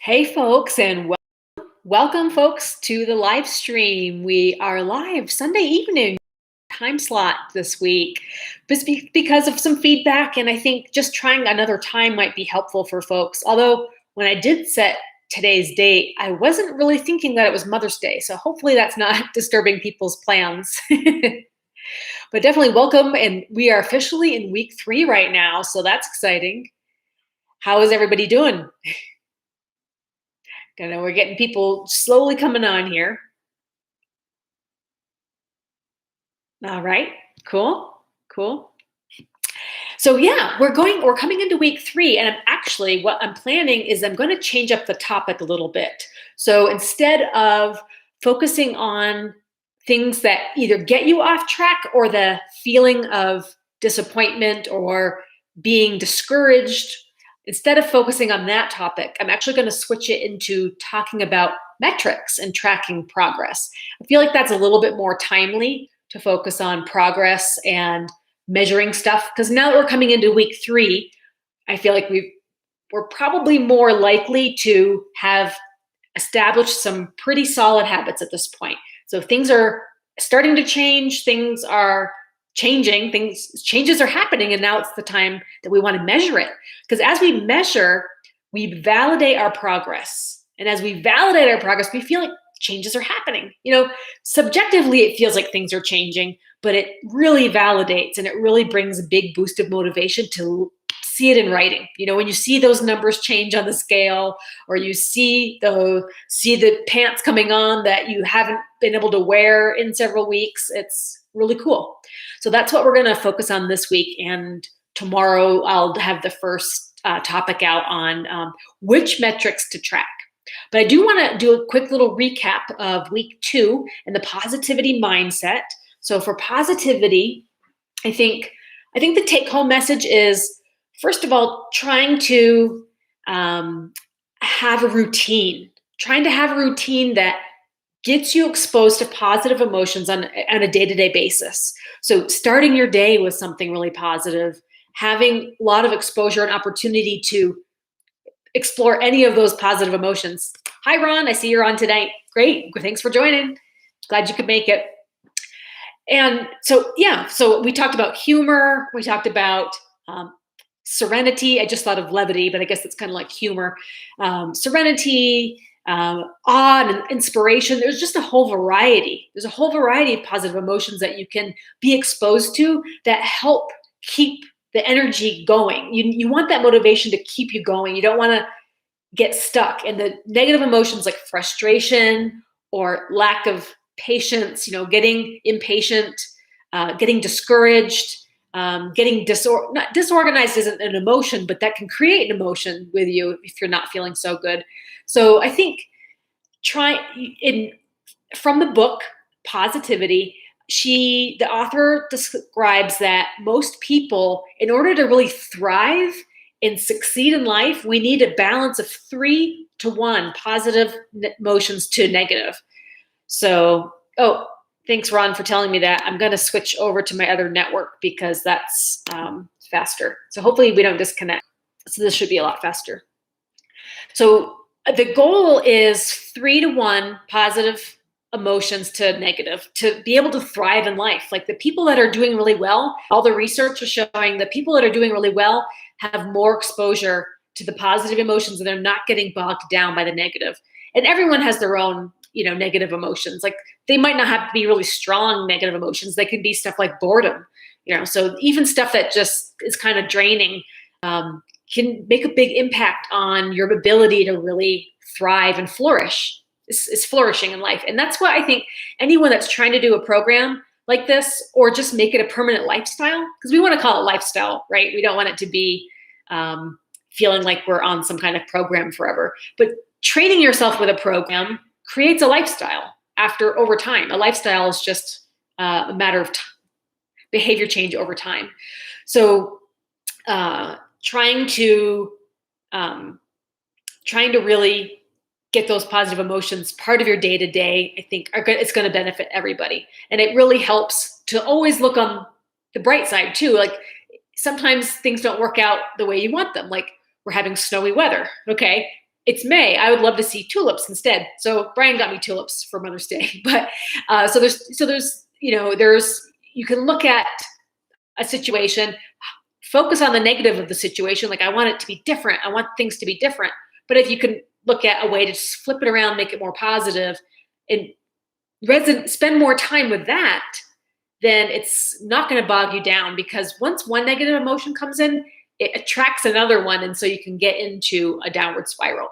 Hey folks, and welcome folks to the live stream. We are live Sunday evening time slot this week because of some feedback, and I think just trying another time might be helpful for folks. Although when I did set today's date, I wasn't really thinking that it was Mother's Day, so hopefully that's not disturbing people's plans. But definitely welcome, and we are officially in week 3 right now, so that's exciting. How is everybody doing? I know we're getting people slowly coming on here. All right, cool. So yeah, we're coming into week 3, and what I'm planning is I'm going to change up the topic a little bit. So instead of focusing on things that either get you off track or the feeling of disappointment or being discouraged, instead of focusing on that topic, I'm actually going to switch it into talking about metrics and tracking progress. I feel like that's a little bit more timely to focus on progress and measuring stuff, because now that we're coming into week 3, I feel like we're probably more likely to have established some pretty solid habits at this point. So things are starting to change, things are changing, changes are happening, and now it's the time that we want to measure it. Because as we measure, we validate our progress. And as we validate our progress, we feel like changes are happening. Subjectively, it feels like things are changing, but it really validates and it really brings a big boost of motivation to see it in writing. When you see those numbers change on the scale, or you see the pants coming on that you haven't been able to wear in several weeks, it's really cool. So that's what we're going to focus on this week. And tomorrow I'll have the first topic out on which metrics to track. But I do want to do a quick little recap of week 2 and the positivity mindset. So for positivity, I think the take-home message is, first of all, trying to have a routine. Trying to have a routine that gets you exposed to positive emotions on a day-to-day basis. So starting your day with something really positive, having a lot of exposure and opportunity to explore any of those positive emotions. Hi, Ron. I see you're on tonight. Great. Thanks for joining. Glad you could make it. And so we talked about humor. We talked about serenity. I just thought of levity, but I guess it's kind of like humor. Serenity, awe, and inspiration. There's just a whole variety. There's a whole variety of positive emotions that you can be exposed to that help keep the energy going. You want that motivation to keep you going. You don't want to get stuck. And the negative emotions like frustration or lack of patience, getting impatient, getting discouraged, getting not disorganized isn't an emotion, but that can create an emotion with you if you're not feeling so good. So I think from the book Positivity, the author describes that most people, in order to really thrive and succeed in life, we need a balance of 3 to 1 positive emotions to negative. So, thanks, Ron, for telling me that. I'm going to switch over to my other network because that's faster. So hopefully we don't disconnect. So this should be a lot faster. So the goal is 3 to 1 positive emotions to negative to be able to thrive in life. Like the people that are doing really well, all the research is showing that people that are doing really well have more exposure to the positive emotions and they're not getting bogged down by the negative. And everyone has their own, negative emotions. Like they might not have to be really strong negative emotions. They can be stuff like boredom, so even stuff that just is kind of draining can make a big impact on your ability to really thrive and flourish. Is flourishing in life. And that's what I think anyone that's trying to do a program like this or just make it a permanent lifestyle, because we want to call it lifestyle, right? We don't want it to be feeling like we're on some kind of program forever. But training yourself with a program creates a lifestyle over time. A lifestyle is just a matter of behavior change over time. So trying to really get those positive emotions part of your day-to-day, I think it's going to benefit everybody. And it really helps to always look on the bright side too. Like sometimes things don't work out the way you want them. Like we're having snowy weather. Okay. it's May. I would love to see tulips instead. So Brian got me tulips for Mother's Day. But so there's you can look at a situation, focus on the negative of the situation. Like, I want it to be different. I want things to be different. But if you can look at a way to just flip it around, make it more positive, and spend more time with that, then it's not going to bog you down, because once one negative emotion comes in, it attracts another one. And so you can get into a downward spiral.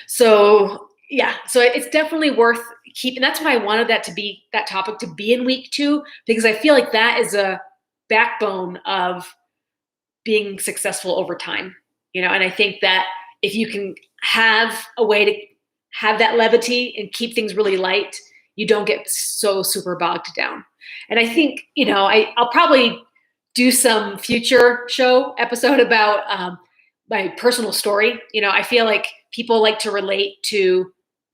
So yeah, so it's definitely worth keeping. That's why I wanted that topic to be in week 2, because I feel like that is a backbone of being successful over time, and I think that if you can have a way to have that levity and keep things really light, you don't get so super bogged down. And I think, I'll probably do some future show episode about my personal story. I feel like people like to relate to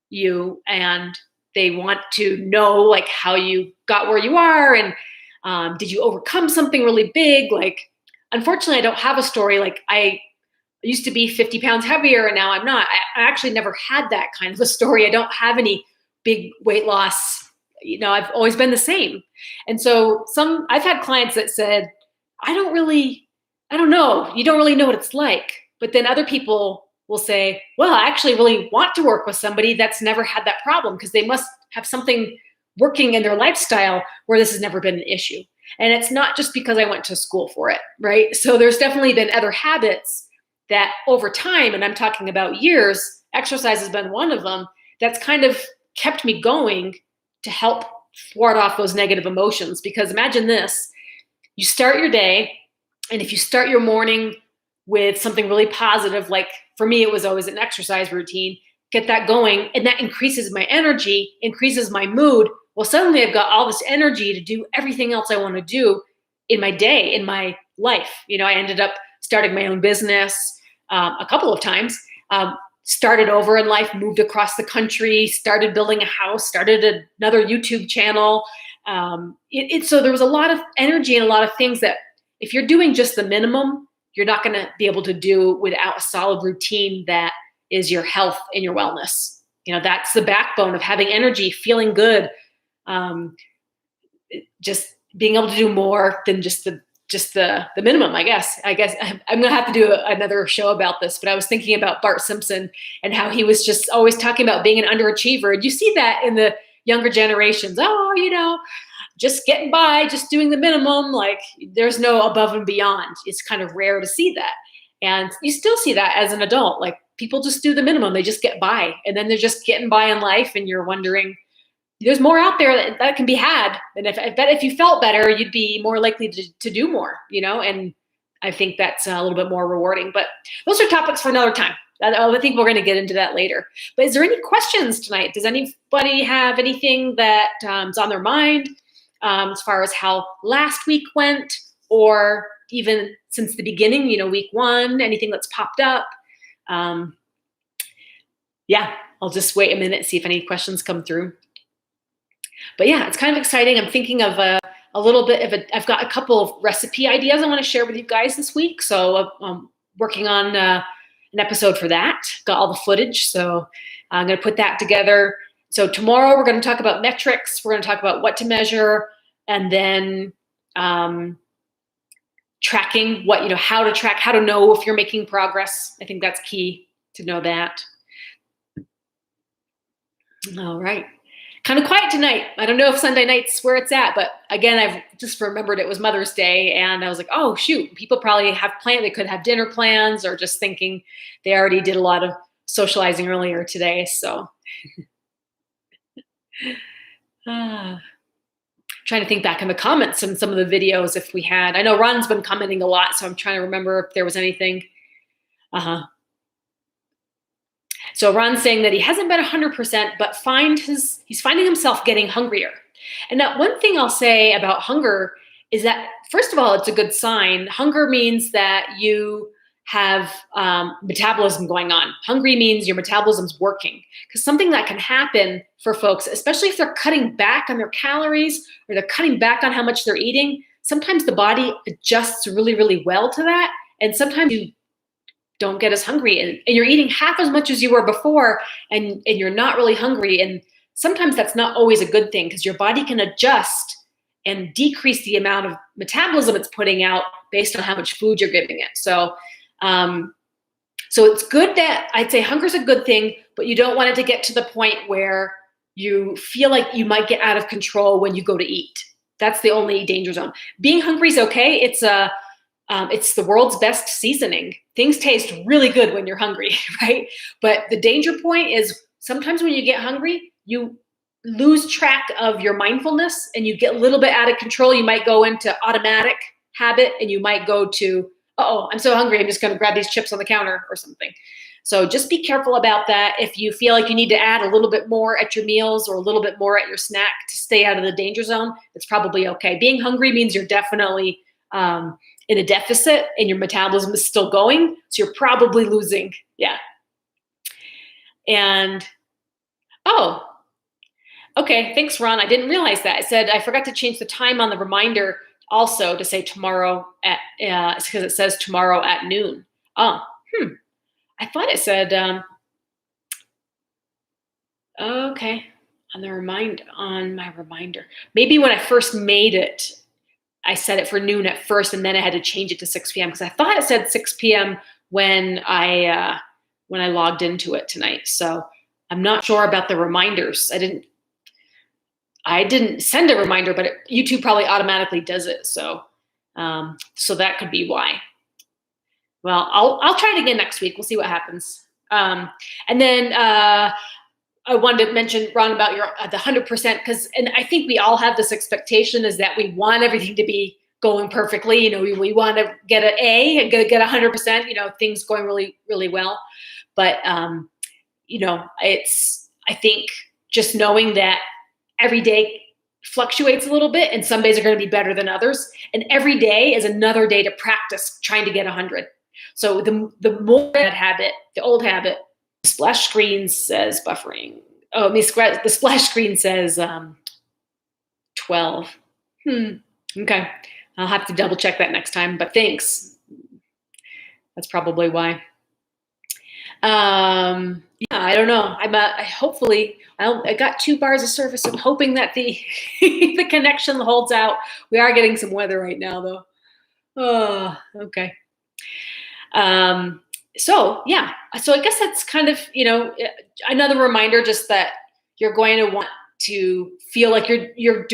you, and they want to know like how you got where you are, and did you overcome something really big? Like, unfortunately, I don't have a story. Like, I used to be 50 pounds heavier and now I'm not. I actually never had that kind of a story. I don't have any big weight loss. I've always been the same. And so I've had clients that said, I don't know. You don't really know what it's like. But then other people will say, well, I actually really want to work with somebody that's never had that problem, because they must have something working in their lifestyle where this has never been an issue. And it's not just because I went to school for it, right? So there's definitely been other habits that over time, and I'm talking about years, exercise has been one of them, that's kind of kept me going to help thwart off those negative emotions. Because imagine this, you start your day, and if you start your morning with something really positive, like for me, it was always an exercise routine, get that going, and that increases my energy, increases my mood. Well, suddenly I've got all this energy to do everything else I want to do in my day, in my life. I ended up starting my own business a couple of times, started over in life, moved across the country, started building a house, started another YouTube channel. So there was a lot of energy and a lot of things that if you're doing just the minimum, you're not going to be able to do without a solid routine that is your health and your wellness. That's the backbone of having energy, feeling good, just being able to do more than just the minimum, I guess. I'm going to have to do another show about this, but I was thinking about Bart Simpson and how he was just always talking about being an underachiever. And you see that in the younger generations. Just getting by, just doing the minimum. Like, there's no above and beyond. It's kind of rare to see that. And you still see that as an adult. Like, people just do the minimum. They just get by. And then they're just getting by in life. And you're wondering, there's more out there that can be had. And if you felt better, you'd be more likely to do more, and I think that's a little bit more rewarding. But those are topics for another time. I think we're going to get into that later. But is there any questions tonight? Does anybody have anything that is on their mind as far as how last week went, or even since the beginning, week 1, anything that's popped up? Yeah, I'll just wait a minute, see if any questions come through. But yeah, it's kind of exciting. I'm thinking of a little bit of I've got a couple of recipe ideas I want to share with you guys this week. So I'm working on an episode for that. Got all the footage. So I'm going to put that together. So tomorrow we're going to talk about metrics. We're going to talk about what to measure, and then tracking how to track, how to know if you're making progress. I think that's key to know that. All right. Kind of quiet tonight. I don't know if Sunday night's where it's at, but again, I've just remembered it was Mother's Day, and I was like, oh shoot, people probably have planned, they could have dinner plans, or just thinking they already did a lot of socializing earlier today. So trying to think back in the comments and some of the videos if we had. I know Ron's been commenting a lot, so I'm trying to remember if there was anything. So Ron's saying that he hasn't been 100%, but he's finding himself getting hungrier. And that one thing I'll say about hunger is that, first of all, it's a good sign. Hunger means that you have metabolism going on. Hungry means your metabolism's working. Because something that can happen for folks, especially if they're cutting back on their calories or they're cutting back on how much they're eating, sometimes the body adjusts really, really well to that. And sometimes you don't get as hungry, and you're eating half as much as you were before, and you're not really hungry. And sometimes that's not always a good thing, because your body can adjust and decrease the amount of metabolism it's putting out based on how much food you're giving it. So it's good that I'd say hunger's a good thing, but you don't want it to get to the point where you feel like you might get out of control when you go to eat. That's the only danger zone. Being hungry is okay. It's the world's best seasoning. Things taste really good when you're hungry, right? But the danger point is sometimes when you get hungry, you lose track of your mindfulness and you get a little bit out of control. You might go into automatic habit, and you might go to, oh, I'm so hungry, I'm just going to grab these chips on the counter or something. So just be careful about that. If you feel like you need to add a little bit more at your meals or a little bit more at your snack to stay out of the danger zone, it's probably okay. Being hungry means you're definitely in a deficit and your metabolism is still going. So you're probably losing. Yeah. And, oh, okay. Thanks, Ron. I didn't realize that. It said, I forgot to change the time on the reminder also to say tomorrow at, because it says tomorrow at noon. Oh, I thought it said, okay, on my reminder. Maybe when I first made it, I set it for noon at first, and then I had to change it to 6 p.m. because I thought it said 6 p.m. when I logged into it tonight. So I'm not sure about the reminders. I didn't send a reminder, but YouTube probably automatically does it. So that could be why. Well, I'll try it again next week. We'll see what happens. And then I wanted to mention, Ron, about the 100%, and I think we all have this expectation is that we want everything to be going perfectly. You know, we want to get an A and get 100%. You know, things going really, really well. But you know, I think just knowing that every day fluctuates a little bit, and some days are going to be better than others, and every day is another day to practice trying to get 100. So the more that habit, the old habit, the splash screen says buffering. Oh, the splash screen says 12. Okay. I'll have to double check that next time, but thanks. That's probably why. Yeah, I don't know. Hopefully I got 2 bars of service. I'm hoping that the the connection holds out. We are getting some weather right now, though. Oh, okay. So yeah, so I guess that's kind of, you know, another reminder, just that you're going to want to feel like you're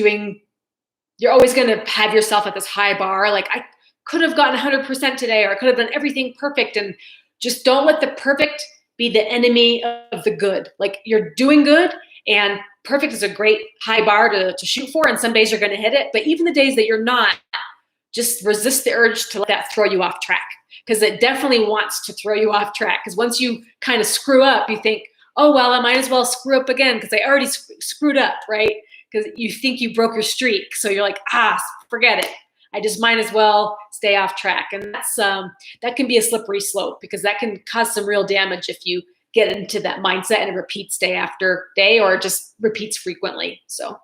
always going to have yourself at this high bar. Like, I could have gotten 100% today, or I could have done everything perfect. And just don't let the perfect be the enemy of the good. Like, you're doing good, and perfect is a great high bar to shoot for. And some days you're going to hit it, but even the days that you're not, just resist the urge to let that throw you off track, because it definitely wants to throw you off track. Because once you kind of screw up, you think, oh, well, I might as well screw up again because I already screwed up, right? Because you think you broke your streak. So you're like, forget it. I just might as well stay off track. And that can be a slippery slope, because that can cause some real damage if you get into that mindset and it repeats day after day, or just repeats frequently. So,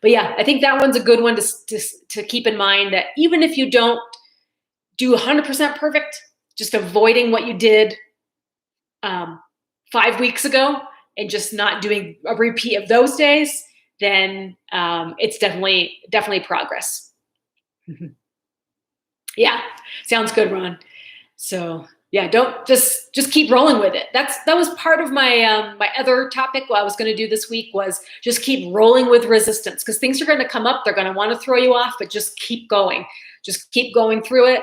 but yeah, I think that one's a good one to keep in mind, that even if you don't do 100% perfect, just avoiding what you did 5 weeks ago and just not doing a repeat of those days, then it's definitely progress. Yeah, sounds good, Ron. So yeah, don't just keep rolling with it. That was part of my my other topic. What I was going to do this week was just keep rolling with resistance, because things are going to come up. They're going to want to throw you off, but just keep going. Just keep going through it.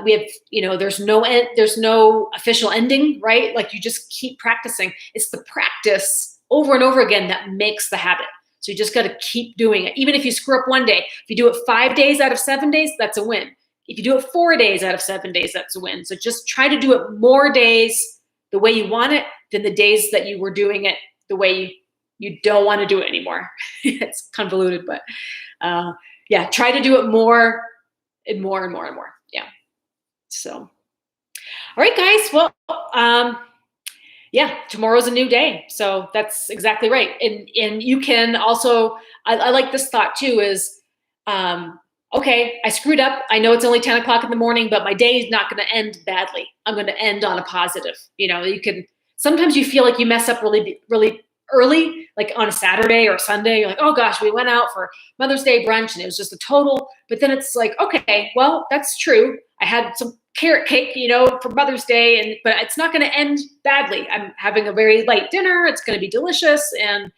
We have, you know, there's no official ending, right? Like, you just keep practicing. It's the practice over and over again that makes the habit. So you just got to keep doing it. Even if you screw up one day, if you do it 5 days out of 7 days, that's a win. If you do it 4 days out of 7 days, that's a win. So just try to do it more days the way you want it than the days that you were doing it the way you don't want to do it anymore. It's convoluted, but yeah, try to do it more and more and more and more. Yeah. So, all right, guys. Well, yeah, tomorrow's a new day. So that's exactly right. And you can also, I like this thought too, is okay, I screwed up. I know it's only 10 o'clock in the morning, but my day is not going to end badly. I'm going to end on a positive. Sometimes you feel like you mess up really, really early, like on a Saturday or a Sunday. You're like, oh gosh, we went out for Mother's Day brunch and it was just a total. But then it's like, okay, well, that's true. I had some carrot cake, for Mother's Day, but it's not going to end badly. I'm having a very light dinner. It's going to be delicious. And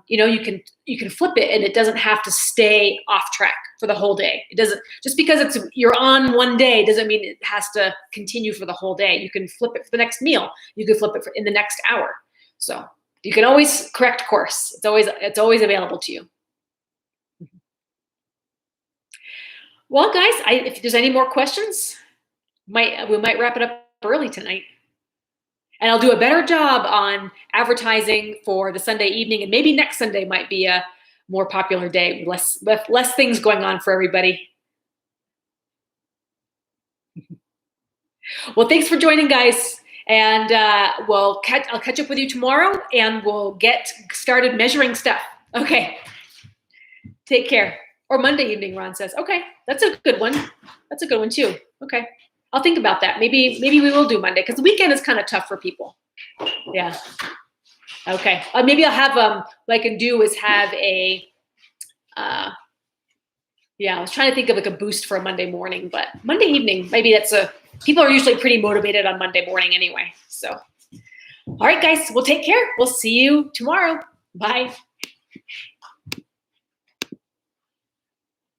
you can flip it and it doesn't have to stay off track for the whole day. It doesn't, just because you're on one day doesn't mean it has to continue for the whole day. You can flip it for the next meal. You can flip it in the next hour. So you can always correct course. It's always available to you. Well, guys, if there's any more questions, we might wrap it up early tonight. And I'll do a better job on advertising for the Sunday evening, and maybe next Sunday might be a more popular day with less things going on for everybody. Well, thanks for joining, guys. And I'll catch up with you tomorrow, and we'll get started measuring stuff. Okay. Take care. Or Monday evening, Ron says. Okay, that's a good one. That's a good one too. Okay. I'll think about that. Maybe we will do Monday, because the weekend is kind of tough for people. Yeah. Okay. Maybe I'll have what I can do is have a I was trying to think of like a boost for a Monday morning, but Monday evening, maybe people are usually pretty motivated on Monday morning anyway. So, all right, guys, we'll take care. We'll see you tomorrow. Bye.